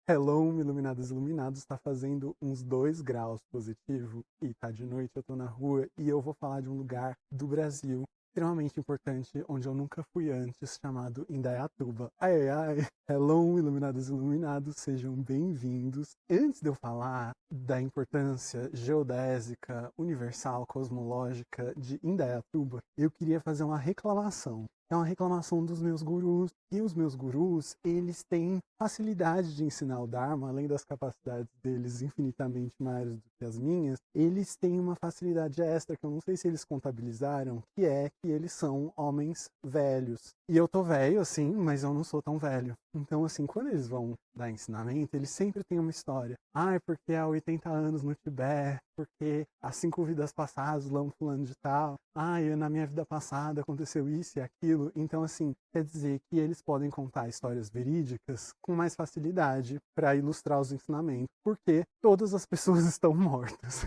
Hello, iluminadas e iluminados, tá fazendo uns 2 graus positivo e tá de noite, eu tô na rua e eu vou falar de um lugar do Brasil extremamente importante, onde eu nunca fui antes, chamado Indaiatuba. Ai, ai, ai. Hello, iluminadas e iluminados, sejam bem-vindos. Antes de eu falar da importância geodésica, universal, cosmológica de Indaiatuba, eu queria fazer uma reclamação. É uma reclamação dos meus gurus. E os meus gurus, eles têm facilidade de ensinar o Dharma, além das capacidades deles infinitamente maiores do que as minhas, eles têm uma facilidade extra que eu não sei se eles contabilizaram, que é que eles são homens velhos. E eu tô velho, assim, mas eu não sou tão velho. Então, assim, quando eles vão dar ensinamento, eles sempre têm uma história. Ah, é porque há 80 anos no Tibete, porque há 5 vidas passadas, lá fulano de tal. Ah, na minha vida passada aconteceu isso e aquilo. Então, assim, quer dizer que eles podem contar histórias verídicas com mais facilidade para ilustrar os ensinamentos, porque todas as pessoas estão mortas.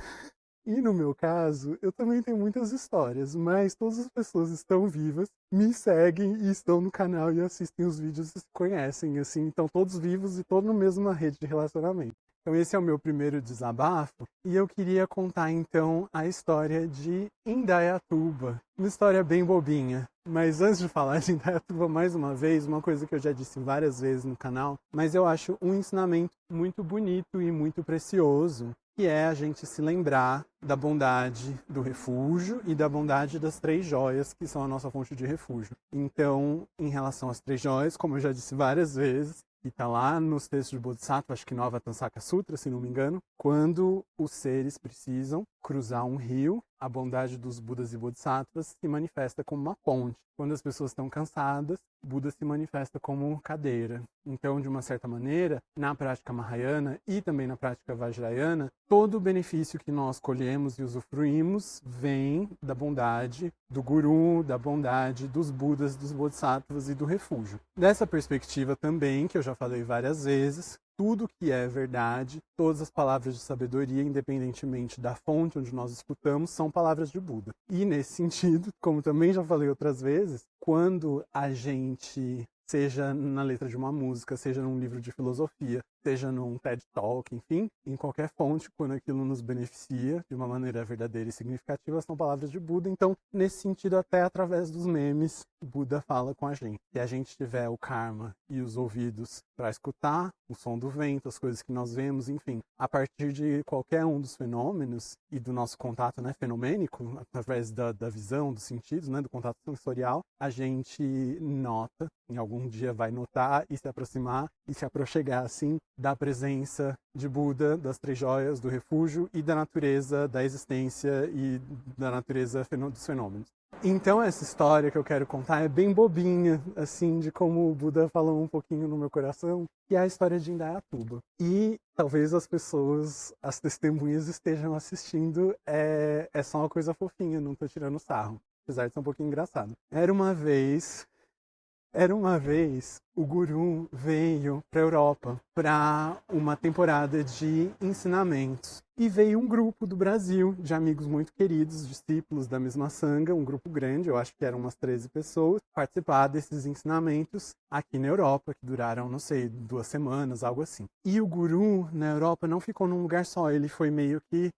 E no meu caso, eu também tenho muitas histórias, mas todas as pessoas estão vivas, me seguem e estão no canal e assistem os vídeos e se conhecem, assim, estão todos vivos e todos na mesma rede de relacionamento. Então esse é o meu primeiro desabafo e eu queria contar então a história de Indaiatuba. Uma história bem bobinha, mas antes de falar de Indaiatuba mais uma vez, uma coisa que eu já disse várias vezes no canal, mas eu acho um ensinamento muito bonito e muito precioso, que é a gente se lembrar da bondade do refúgio e da bondade das 3 joias, que são a nossa fonte de refúgio. Então, em relação às 3 joias, como eu já disse várias vezes, e está lá nos textos de Bodhisattva, acho que no Avatamsaka Sutra, se não me engano, quando os seres precisam cruzar um rio, a bondade dos Budas e Bodhisattvas se manifesta como uma ponte. Quando as pessoas estão cansadas, Buda se manifesta como cadeira. Então, de uma certa maneira, na prática Mahayana e também na prática Vajrayana, todo o benefício que nós colhemos e usufruímos vem da bondade do Guru, da bondade dos Budas, dos Bodhisattvas e do refúgio. Dessa perspectiva também, que eu já falei várias vezes, tudo que é verdade, todas as palavras de sabedoria, independentemente da fonte onde nós escutamos, são palavras de Buda. E nesse sentido, como também já falei outras vezes, quando a gente, seja na letra de uma música, seja num livro de filosofia, seja num TED Talk, enfim, em qualquer fonte, quando aquilo nos beneficia de uma maneira verdadeira e significativa, são palavras de Buda. Então, nesse sentido, até através dos memes, Buda fala com a gente. Se a gente tiver o karma e os ouvidos para escutar o som do vento, as coisas que nós vemos, enfim, a partir de qualquer um dos fenômenos e do nosso contato, né, fenomênico, através da visão, dos sentidos, né, do contato sensorial, a gente nota, em algum dia vai notar e se aproximar e se aproxegar, assim, da presença de Buda, das 3 joias, do refúgio e da natureza da existência e da natureza dos fenômenos. Então essa história que eu quero contar é bem bobinha, assim, de como o Buda falou um pouquinho no meu coração, que é a história de Indaiatuba. E talvez as pessoas, as testemunhas estejam assistindo, é só uma coisa fofinha, não tô tirando sarro, apesar de ser um pouquinho engraçado. Era uma vez, o Guru veio para a Europa para uma temporada de ensinamentos. E veio um grupo do Brasil, de amigos muito queridos, discípulos da mesma sanga, um grupo grande, eu acho que eram umas 13 pessoas, participar desses ensinamentos aqui na Europa, que duraram, não sei, 2 semanas, algo assim. E o Guru, na Europa, não ficou num lugar só, ele foi meio que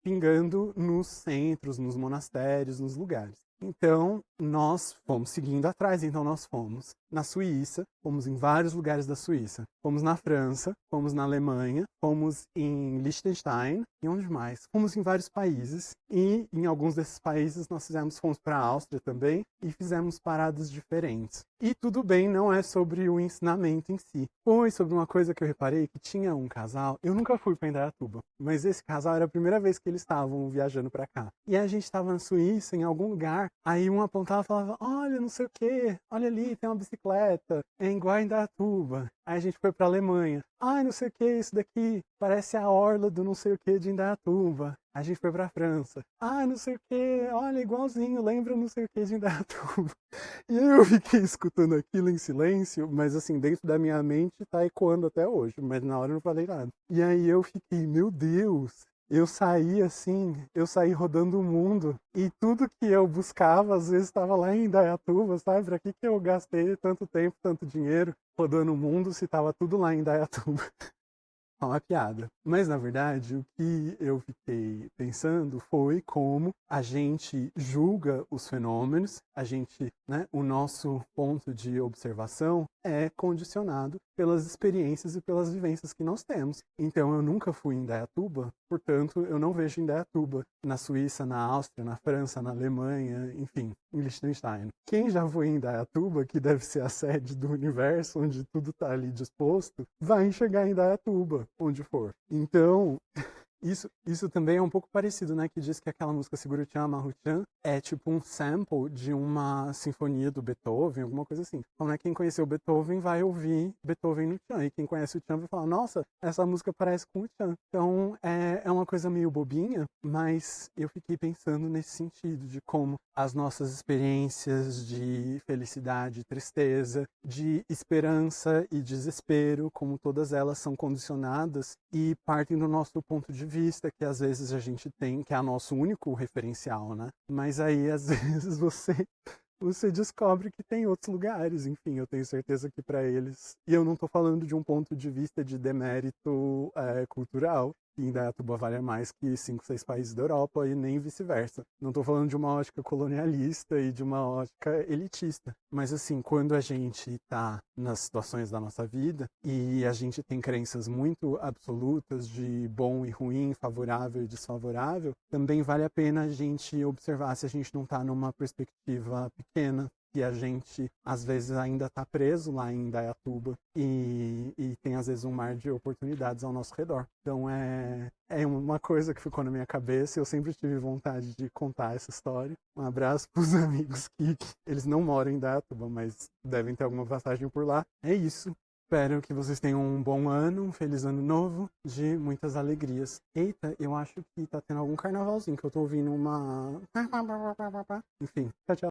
pingando nos centros, nos monastérios, nos lugares. Então, nós fomos seguindo atrás, então nós fomos na Suíça, fomos em vários lugares da Suíça, fomos na França, fomos na Alemanha, fomos em Liechtenstein, e onde mais? Fomos em vários países, e em alguns desses países nós fomos para a Áustria também, e fizemos paradas diferentes. E tudo bem, não é sobre o ensinamento em si. Foi sobre uma coisa que eu reparei, que tinha um casal, eu nunca fui para Indaiatuba, mas esse casal era a primeira vez que eles estavam viajando para cá. E a gente estava na Suíça, em algum lugar, aí um apontava e falava, olha, não sei o que, olha ali, tem uma bicicleta, é em Indaiatuba. Aí a gente foi para a Alemanha, ai, não sei o que, isso daqui parece a orla do não sei o que de Indaiatuba. A gente foi pra França. Ah, não sei o que, olha, igualzinho, lembra não sei o que de Indaiatuba. E eu fiquei escutando aquilo em silêncio, mas assim, dentro da minha mente tá ecoando até hoje, mas na hora eu não falei nada. E aí eu fiquei, meu Deus, eu saí assim, eu saí rodando o mundo e tudo que eu buscava às vezes estava lá em Indaiatuba, sabe? Pra que eu gastei tanto tempo, tanto dinheiro rodando o mundo se estava tudo lá em Indaiatuba? Só uma piada. Mas, na verdade, o que eu fiquei pensando foi como a gente julga os fenômenos, a gente, né, o nosso ponto de observação é condicionado pelas experiências e pelas vivências que nós temos. Então, eu nunca fui em Indaiatuba, portanto, eu não vejo Indaiatuba na Suíça, na Áustria, na França, na Alemanha, enfim, em Liechtenstein. Quem já foi em Indaiatuba, que deve ser a sede do universo, onde tudo está ali disposto, vai enxergar em Indaiatuba, onde for. Então, isso também é um pouco parecido, né? Que diz que aquela música Siguro-chan, Maru-chan é tipo um sample de uma sinfonia do Beethoven, alguma coisa assim. Como é quem conheceu Beethoven vai ouvir Beethoven no Chan, e quem conhece o Chan vai falar, nossa, essa música parece com o Chan. Então é uma coisa meio bobinha, mas eu fiquei pensando nesse sentido, de como as nossas experiências de felicidade, tristeza, de esperança e desespero, como todas elas são condicionadas e partem do nosso ponto de vista, que às vezes a gente tem, que é o nosso único referencial, né? Mas aí, às vezes, você descobre que tem outros lugares, enfim, eu tenho certeza que para eles, e eu não estou falando de um ponto de vista de demérito cultural, que Indaiatuba vale mais que 5, 6 países da Europa e nem vice-versa. Não estou falando de uma ótica colonialista e de uma ótica elitista, mas assim, quando a gente está nas situações da nossa vida e a gente tem crenças muito absolutas de bom e ruim, favorável e desfavorável, também vale a pena a gente observar se a gente não está numa perspectiva pequena, que a gente às vezes ainda está preso lá em Indaiatuba e tem às vezes um mar de oportunidades ao nosso redor. Então é uma coisa que ficou na minha cabeça e eu sempre tive vontade de contar essa história. Um abraço para os amigos que eles não moram em Indaiatuba, mas devem ter alguma passagem por lá. É isso. Espero que vocês tenham um bom ano, um feliz ano novo, de muitas alegrias. Eita, eu acho que tá tendo algum carnavalzinho, que eu tô ouvindo uma... Enfim, tchau, tchau.